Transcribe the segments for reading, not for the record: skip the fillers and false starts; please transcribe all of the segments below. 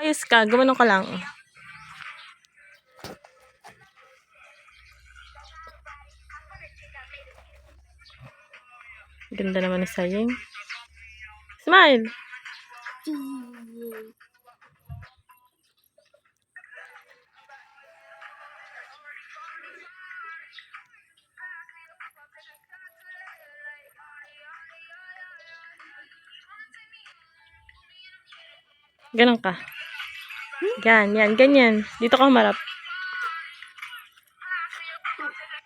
Ayos ka, gumano ka lang. Ganda naman ni Saying. Smile! Ganon ka. Yan, ganyan. Dito ka humarap.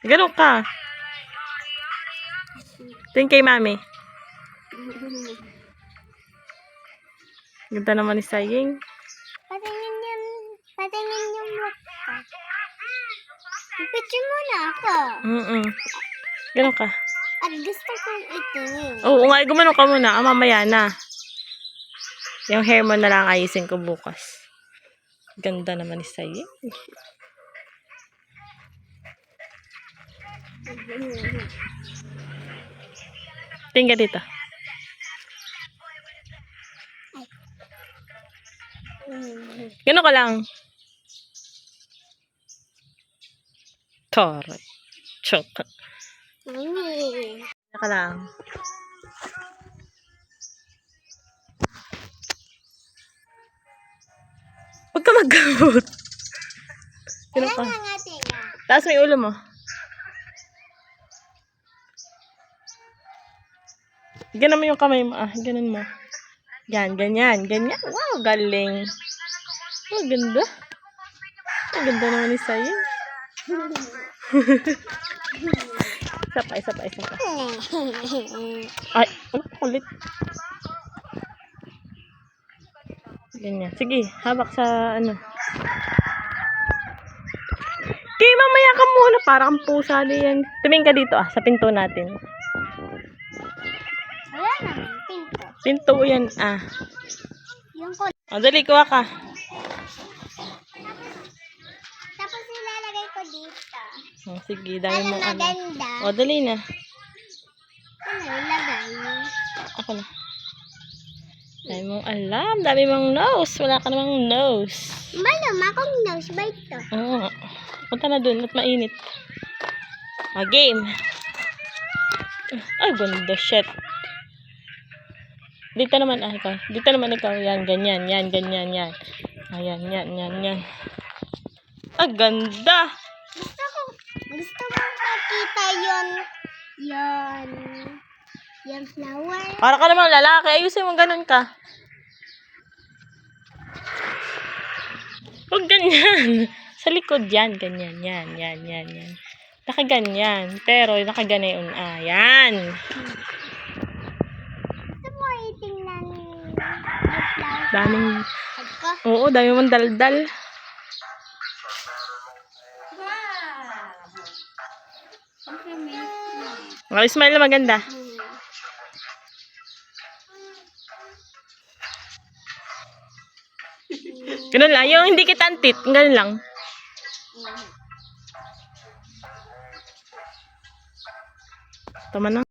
Ganon ka. Tingin kay mami. Ganda naman ni Saying. Patingin yung mukha. Ipicture muna ako. Ganon ka. At gusto kong itingin. Oo nga, gumano ka muna. Mamaya na. Yung hair mo na lang ayusin ko bukas. Ganda naman ni Saying. Tingin ka dito. Gano'n ka lang. Taray. Choka. Mami. Gano'n ka lang. Huwag ka mag-gamot. Gano'n ka. Taas mo yung ulo mo. Ganon mo yung kamay mo. Ganon mo. Yan, ganyan. Ganyan. Wow, galing. Oh, ganda. Ang ganda naman ni Saying. Isa pa. Ay, kulit. Ganyan. Sige, habak sa ano. Okay, mamaya ka muna. Para kang pusa yan. Tumingin ka dito sa pinto natin. Wala naman, pinto. Pinto yan Yung ko. Dali, kuha ka. Tapos ilalagay ko dito. Sige, dami mong ano. Maganda. Dali na. Ano ilagay? Ako na. Dami mong alam. Dami mong nose. Wala ka namang nose. Malam, akong nose ba ito? Oo. Punta na dun at mainit. Game. Ay, ganda. Shit. Dito naman, ikaw. Dito naman ikaw. Yan, ganyan. Yan, ganyan, yan. Ayan, yan. Ganda. Gusto ko makita yung flower. Para ka naman lalaki. Ayusin mo, ganun ka. Huwag ganyan. Sa likod yan. Ganyan. Yan. Nakaganyan. Pero nakaganayon. Yan. Gusto mo itingnan yung flower. Daming... Ako? Oo, dami mong daldal. Smile na maganda. Ganun lang. Yung hindi kita antit. Ganun lang. Tama na.